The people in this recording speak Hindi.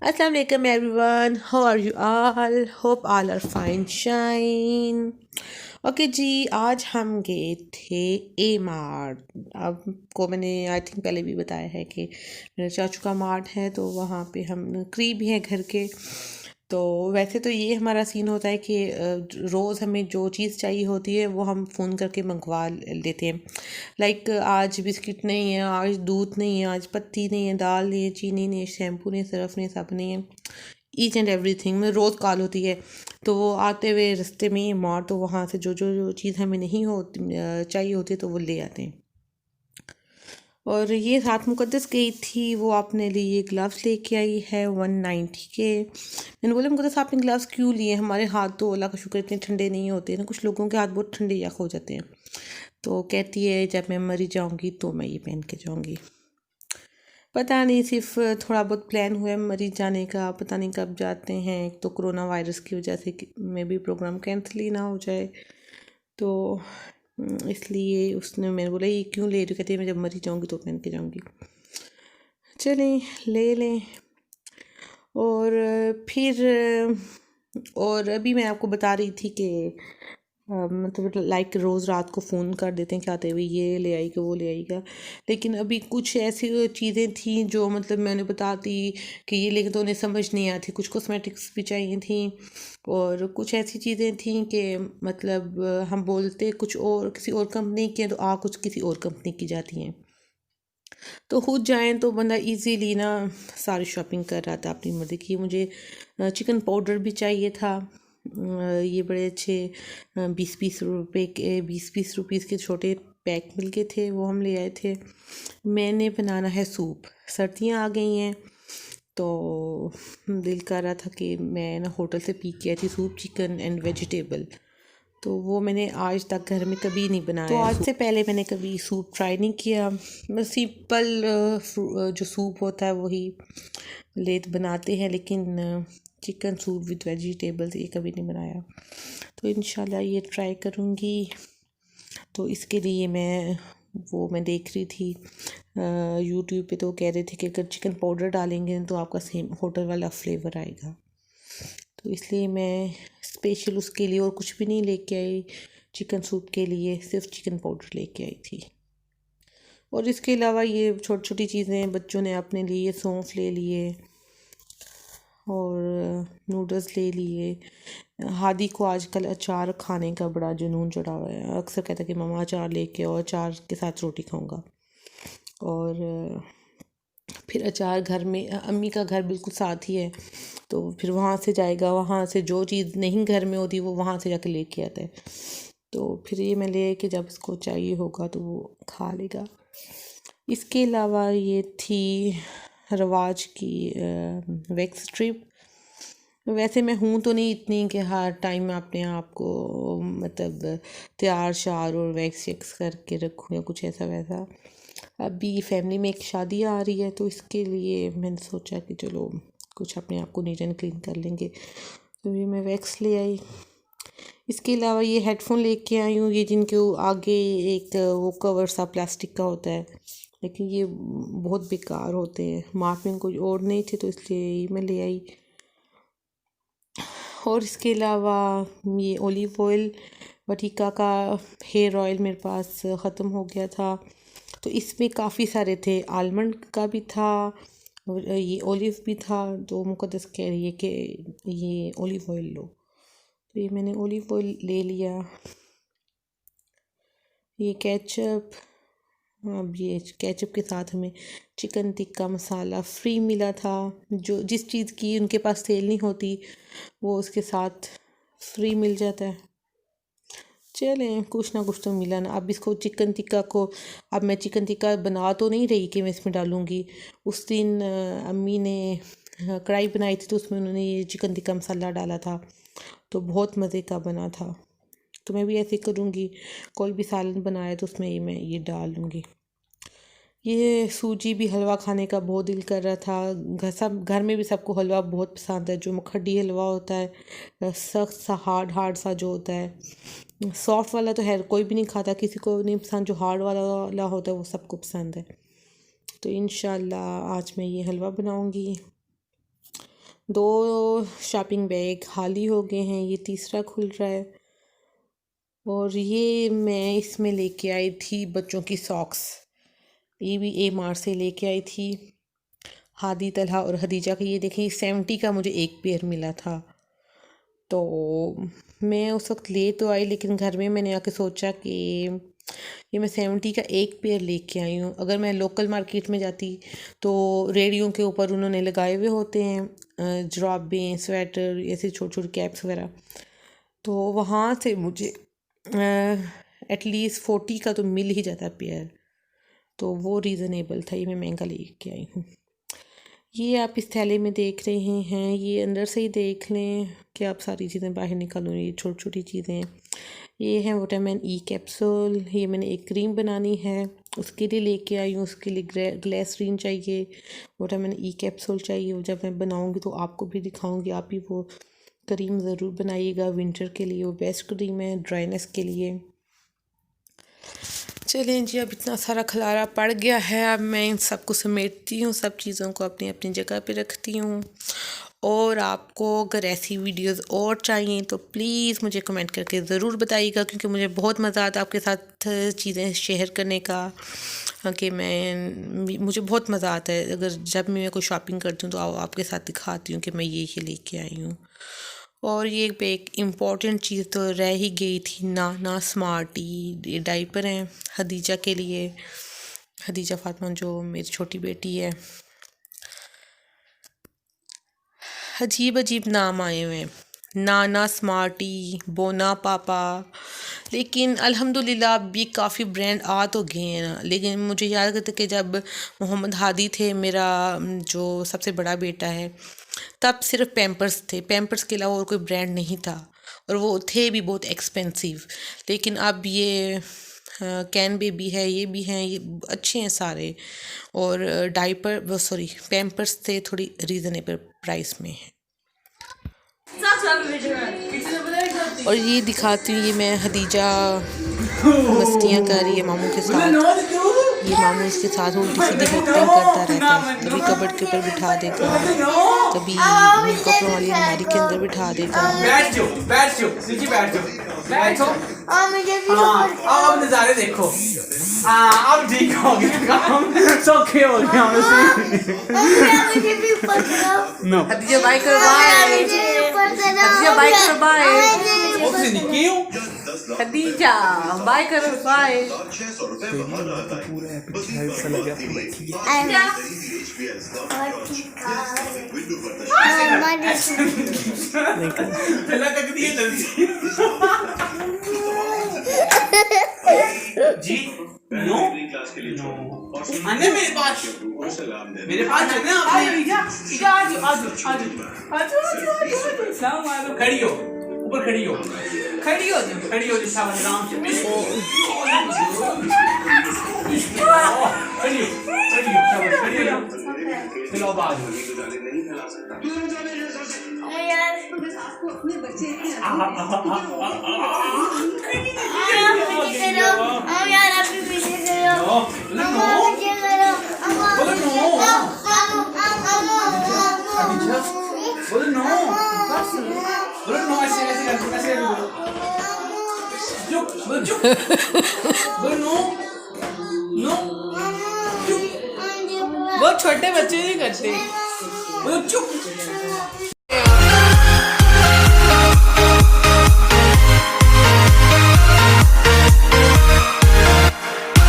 Assalamu alaikum everyone, how are you all? Hope all are fine shine. Okay जी, आज हम गए थे ए मार्ट। आपको मैंने आई थिंक पहले भी बताया है कि मेरे चाचू का मार्ट है, तो वहाँ पे हम करीब ही हैं घर के। तो वैसे तो ये हमारा सीन होता है कि रोज़ हमें जो चीज़ चाहिए होती है वो हम फ़ोन करके मंगवा लेते हैं। लाइक आज बिस्किट नहीं है, आज दूध नहीं है, आज पत्ती नहीं है, दाल नहीं है, चीनी नहीं है, शैम्पू नहीं, सरफ नहीं, सब नहीं है, ईच एंड एवरीथिंग में रोज़ कॉल होती है। तो वो आते हुए रास्ते में मार, तो वहाँ से जो चीज़ हमें नहीं होती चाहिए होती तो वो ले आते हैं। और ये साथ मुकद्दस गई थी, वो अपने लिए ग्लव्स लेके आई है 190 के। मैंने बोला मुकद्दस आपने ग्लव्स क्यों लिए? हमारे हाथ तो अल्लाह का शुक्र इतने ठंडे नहीं होते ना, कुछ लोगों के हाथ बहुत ठंडे या हो जाते हैं। तो कहती है जब मैं मरी जाऊँगी तो मैं ये पहन के जाऊँगी। पता नहीं, सिर्फ थोड़ा बहुत प्लान हुआ है मरीज जाने का, पता नहीं कब जाते हैं। एक तो कोरोना वायरस की वजह से मे भी प्रोग्राम कैंसिल ही ना हो जाए, तो इसलिए उसने मैंने बोला ये क्यों ले रही? कहती है मैं जब मरी जाऊँगी तो पहन के जाऊँगी। चलें ले लें। और फिर और अभी मैं आपको बता रही थी कि मतलब लाइक रोज़ रात को फ़ोन कर देते हैं कि आते हुए ये ले आएगा वो ले आएगा, लेकिन अभी कुछ ऐसी चीज़ें थी जो मतलब मैंने बताती कि ये लेकिन तो उन्हें समझ नहीं आती। कुछ कॉस्मेटिक्स भी चाहिए थी और कुछ ऐसी चीज़ें थी कि मतलब हम बोलते कुछ और किसी और कंपनी की तो कुछ किसी और कंपनी की जाती हैं। तो खुद जाएँ तो बंदा इजीली ना सारी शॉपिंग कर रहा था अपनी मर्ज़ी की। मुझे चिकन पाउडर भी चाहिए था। ये बड़े अच्छे 20-20 रुपए के 20-20 रुपीज़ के छोटे पैक मिल गए थे, वो हम ले आए थे। मैंने बनाना है सूप, सर्दियाँ आ गई हैं तो दिल कर रहा था कि मैं ना होटल से पी के आई थी सूप, चिकन एंड वेजिटेबल। तो वो मैंने आज तक घर में कभी नहीं बनाया। तो आज से पहले मैंने कभी सूप ट्राई नहीं किया। बस सिंपल जो सूप होता है वही लेट बनाते हैं, लेकिन चिकन सूप विद वेजिटेबल्स ये कभी नहीं बनाया। तो इंशाल्लाह ये ट्राई करूँगी। तो इसके लिए मैं देख रही थी यूट्यूब पे, तो कह रहे थे कि अगर चिकन पाउडर डालेंगे तो आपका सेम होटल वाला फ्लेवर आएगा। तो इसलिए मैं स्पेशल उसके लिए और कुछ भी नहीं लेके आई, चिकन सूप के लिए सिर्फ चिकन पाउडर लेके आई थी। और इसके अलावा ये छोटी छोटी चीज़ें बच्चों ने अपने लिए सौंफ ले लिए और नूडल्स ले लिए। हादी को आजकल अचार खाने का बड़ा जुनून चढ़ा हुआ है, अक्सर कहता है कि मम्मा अचार लेके और अचार के साथ रोटी खाऊंगा। और फिर अचार घर में, अम्मी का घर बिल्कुल साथ ही है, तो फिर वहाँ से जाएगा, वहाँ से जो चीज़ नहीं घर में होती वो वहाँ से जाके लेके आता है। तो फिर ये मैं ले के जब इसको चाहिए होगा तो वो खा लेगा। इसके अलावा ये थी रवाज की वैक्स स्ट्रिप। वैसे मैं हूँ तो नहीं इतनी कि हर टाइम अपने आप को मतलब तैयार शार और वैक्स शेक्स करके रखूँ या कुछ ऐसा वैसा। अभी फैमिली में एक शादी आ रही है तो इसके लिए मैंने सोचा कि चलो कुछ अपने आप को नीट एंड क्लीन कर लेंगे, तो ये मैं वैक्स ले आई। इसके अलावा ये हेडफोन लेके आई हूँ, ये जिनके आगे एक वो कवर सा प्लास्टिक का होता है, लेकिन ये बहुत बेकार होते हैं। मार्केट में कोई और नहीं थे तो इसलिए ये मैं ले आई। और इसके अलावा ये ओलिव ऑयल, वटीका का हेयर ऑयल मेरे पास ख़त्म हो गया था, तो इसमें काफ़ी सारे थे। आलमंड का भी था और ये ओलिव भी था, तो मुकद्दस कह रही है कि ये ओलिव ऑयल लो, तो ये मैंने ओलिव ऑयल ले लिया। ये केचप, अब ये केचप के साथ हमें चिकन टिक्का मसाला फ्री मिला था, जो जिस चीज़ की उनके पास सेल नहीं होती वो उसके साथ फ्री मिल जाता है। चलें कुछ ना कुछ तो मिला ना। अब इसको चिकन टिक्का को, अब मैं चिकन टिक्का बना तो नहीं रही कि मैं इसमें डालूँगी। उस दिन अम्मी ने कढ़ाई बनाई थी तो उसमें उन्होंने ये चिकन टिक्का मसाला डाला था, तो बहुत मज़े का बना था। तो मैं भी ऐसे करूँगी, कोई भी सालन बनाए तो उसमें मैं ये डाल लूँगी। ये सूजी भी हलवा खाने का बहुत दिल कर रहा था। घर में भी सबको हलवा बहुत पसंद है, जो मखडी हलवा होता है, सख्त सा हार्ड हार्ड सा जो होता है, सॉफ्ट वाला तो है कोई भी नहीं खाता, किसी को नहीं पसंद, जो हार्ड वाला होता है वो सबको पसंद है। तो इंशाल्लाह आज मैं ये हलवा बनाऊंगी। 2 शॉपिंग बैग खाली हो गए हैं, ये तीसरा खुल रहा है। और ये मैं इसमें लेके आई थी बच्चों की सॉक्स, ये भी ए मार्ट से लेके आई थी। हादी, तलहा और हदीजा का, ये देखें 70 का मुझे एक पेयर मिला था। तो मैं उस वक्त ले तो आई, लेकिन घर में मैंने आके सोचा कि ये मैं 70 का एक पेयर लेके आई हूँ। अगर मैं लोकल मार्केट में जाती तो रेडियो के ऊपर उन्होंने लगाए हुए होते हैं जुराबें, स्वेटर, ऐसे छोटे छोटे कैप्स वगैरह, तो वहाँ से मुझे एटलीस्ट 40 का तो मिल ही जाता पेयर। तो वो रीज़नेबल था, ये मैं महंगा लेके आई हूँ। ये आप इस थैले में देख रहे हैं, ये अंदर से ही देख लें कि आप सारी चीज़ें बाहर निकालो। ये छोटी छोटी चीज़ें, ये हैं विटामिन ई कैप्सूल। ये मैंने एक क्रीम बनानी है उसके लिए लेके आई हूँ, उसके लिए ग्लिसरीन चाहिए, विटामिन ई कैप्सूल चाहिए। वो जब मैं बनाऊँगी तो आपको भी दिखाऊँगी, आप भी वो क्रीम ज़रूर बनाइएगा विंटर के लिए, वो बेस्ट क्रीम है ड्राइनेस के लिए। चलें जी, अब इतना सारा खलारा पड़ गया है, अब मैं इन सब को समेटती हूँ, सब चीज़ों को अपनी अपनी जगह पे रखती हूँ। और आपको अगर ऐसी वीडियोस और चाहिए तो प्लीज़ मुझे कमेंट करके ज़रूर बताइएगा, क्योंकि मुझे बहुत मज़ा आता है आपके साथ चीज़ें शेयर करने का। कि मुझे बहुत मज़ा आता है अगर जब मैं कोई शॉपिंग करती हूँ तो आपके साथ दिखाती हूँ कि मैं ये लेके आई हूँ। और ये एक इम्पॉर्टेंट चीज़ तो रह ही गई थी, नाना स्मार्टी डाइपर हैं हदीजा के लिए। हदीजा फातिमा जो मेरी छोटी बेटी है। अजीब अजीब नाम आए हुए हैं, नाना स्मार्टी, बोना पापा, लेकिन अल्हम्दुलिल्लाह अब ये काफ़ी ब्रांड आ तो गए हैं ना। लेकिन मुझे याद है कि जब मोहम्मद हादी थे, मेरा जो सबसे बड़ा बेटा है, तब सिर्फ पैम्पर्स थे, पैम्पर्स के अलावा और कोई ब्रांड नहीं था, और वो थे भी बहुत एक्सपेंसिव। लेकिन अब ये कैन बेबी है, ये भी हैं, ये अच्छे हैं सारे। और डाइपर सॉरी पैम्पर्स थे थोड़ी रीज़नेबल प्राइस में है। और ये दिखाती हूँ, ये मैं हदीजा मस्तियाँ कर रही है मामू के साथ। ये मामू इसके साथ उल्टी सीधी हरकतें करता रहता है, कभी कबर्ड के ऊपर बिठा देगा, कभी कपड़ों वाली अलमारी के अंदर बिठा देगा। अब नज़ारे देखो, अब ठीक हो गया, सौखे हो गया। हदीजा बाय करो, बाय हदीजा, बाय करो, बाय हदीजा, बाय करो, बाय। जी नो आने मेरे पास चलना, खड़ी हो, ऊपर खड़ी हो, खड़ी हो जैसा आराम से खड़ी हो, चलो बात वो छोटे बच्चे नहीं करते। चुप।